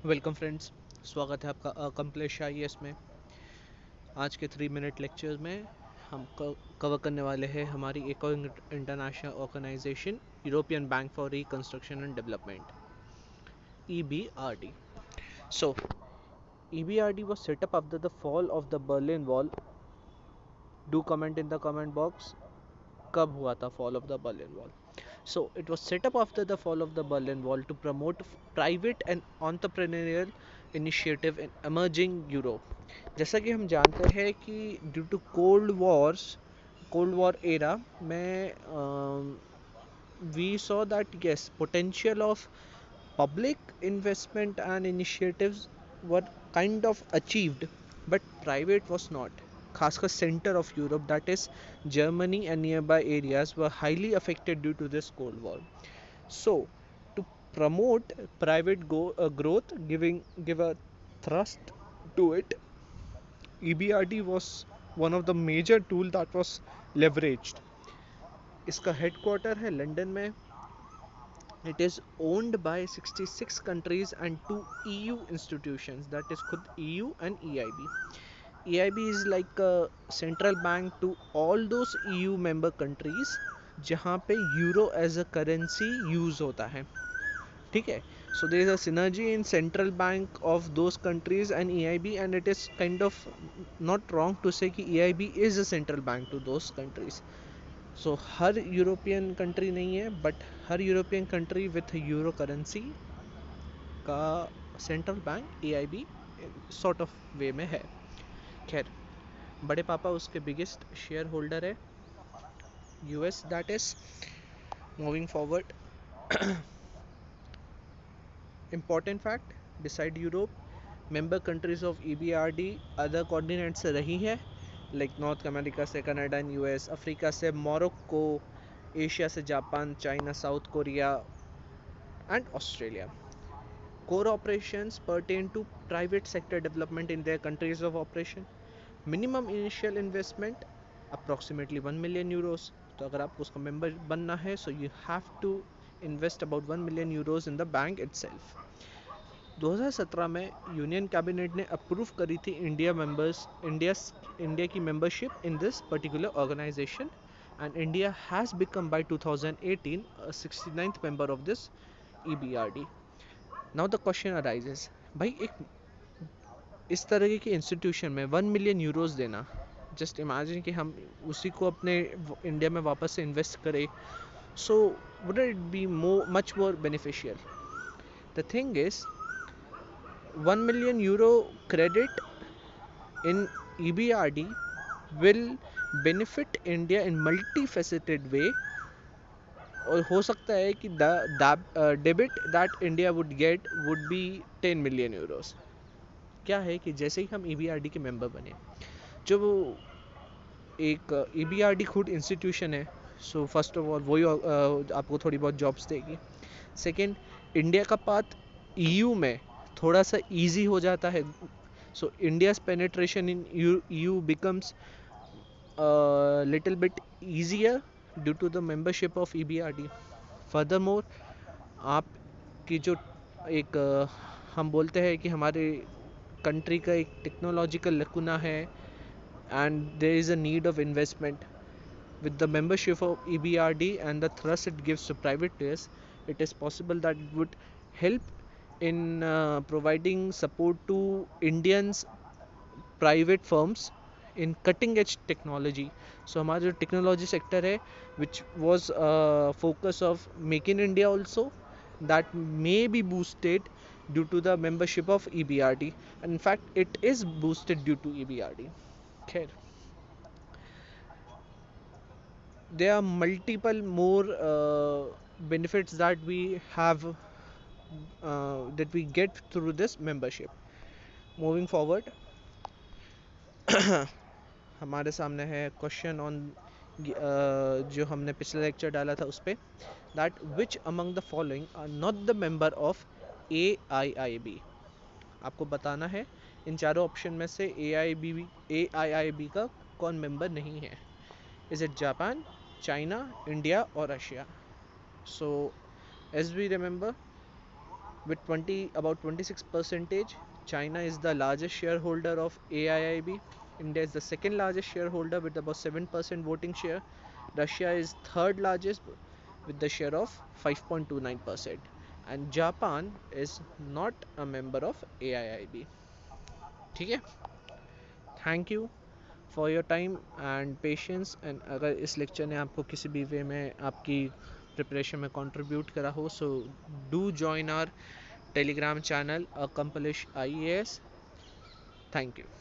Welcome friends. स्वागत है आपका कम्प्लेश आईएएस में। आज के 3 मिनट लेक्चर में हम कवर करने वाले हैं हमारी एक और international organisation, European Bank for Reconstruction and Development, EBRD. So, EBRD was set up after the fall of the Berlin Wall. Do comment in the comment box कब हुआ था fall of the Berlin Wall. So it was set up after the fall of the Berlin Wall to promote private and entrepreneurial initiative in emerging Europe. जैसा कि हम जानते हैं कि due to cold war era में we saw that yes, potential of public investment and initiatives were kind of achieved, but private was not. खासकर center of Europe, that is Germany and nearby areas, were highly affected due to this Cold War. So, to promote private growth, give a thrust to it, EBRD was one of the major tool that was leveraged. इसका headquarter है London में. It is owned by 66 countries and 2 EU institutions, that is खुद EU and EIB. EIB is like a central bank to all those EU member countries जहाँ पे euro as a currency use होता है. ठीक है. So there is a synergy in central bank of those countries and EIB, and it is kind of not wrong to say कि EIB is a central bank to those countries. So हर European country नहीं है, but हर European country with euro currency का central bank EIB sort of way में है. खैर, बड़े पापा उसके बिगेस्ट शेयर होल्डर है, US. That is moving forward. Important fact, beside Europe, member countries of EBRD other continent से रही है, लाइक नॉर्थ अमेरिका से कनाडा एंड US, अफ्रीका से मोरक्को, एशिया से Japan, China, South Korea and Australia. Core operations pertain to private sector development in their countries of operation. Minimum initial investment approximately 1 million euros. तो अगर आपको उसका member बनना है, so you have to invest about 1 million euros in the bank itself. 2017 में union cabinet ने approve करी थी इंडिया की membership in this particular organisation, and India has become by 2018 a 69th member of this EBRD. Now the question arises, भाई एक इस तरह की इंस्टीट्यूशन में 1 million euros देना, जस्ट इमेजिन कि हम उसी को अपने इंडिया में वापस से इन्वेस्ट करें, so would it be much more beneficial. The thing is 1 million euro credit in EBRD will benefit India in multifaceted way, और हो सकता है कि debit that India would get would be 10 million euros. क्या है कि जैसे ही हम EBRD के मेंबर बने, जो एक EBRD खुद इंस्टीट्यूशन है, सो फर्स्ट ऑफ ऑल वही आपको थोड़ी बहुत जॉब्स देगी. सेकेंड, इंडिया का पाथ EU में थोड़ा सा ईजी हो जाता है, सो India's penetration in EU becomes little bit easier due to the membership of EBRD. Furthermore, आपकी जो एक हम बोलते हैं कि हमारे कंट्री का एक टेक्नोलॉजिकल लकुना है, and there is a need of investment. With the membership of EBRD and the thrust it gives to private players, it is possible that it would help in providing support to Indians private firms in cutting edge technology. So हमारा जो technology sector है, which was focus of Make in India also, that may be boosted due to the membership of EBRD, and in fact it is boosted due to EBRD. खैर, there are multiple more benefits that we get through this membership. Moving forward, हमारे सामने है question on जो हमने पिछले lecture डाला था उस पर, that which among the following are not the member of AIIB. आपको बताना है इन चारों ऑप्शन में से AIIB का कौन मेंबर नहीं है. Is it Japan, China, India और Russia? So as we remember, with 20 about 26 percentage. China is the largest shareholder of AIIB. India is the second largest shareholder with about 7% voting share. Russia is third largest with the share of 5.29%, and Japan is not a member of AIIB. ठीक है, thank you for your time and patience. And अगर इस lecture ने आपको किसी भी वे में आपकी प्रिपरेशन में कंट्रीब्यूट करा हो, so do join our Telegram channel Accomplish IAS। Thank you.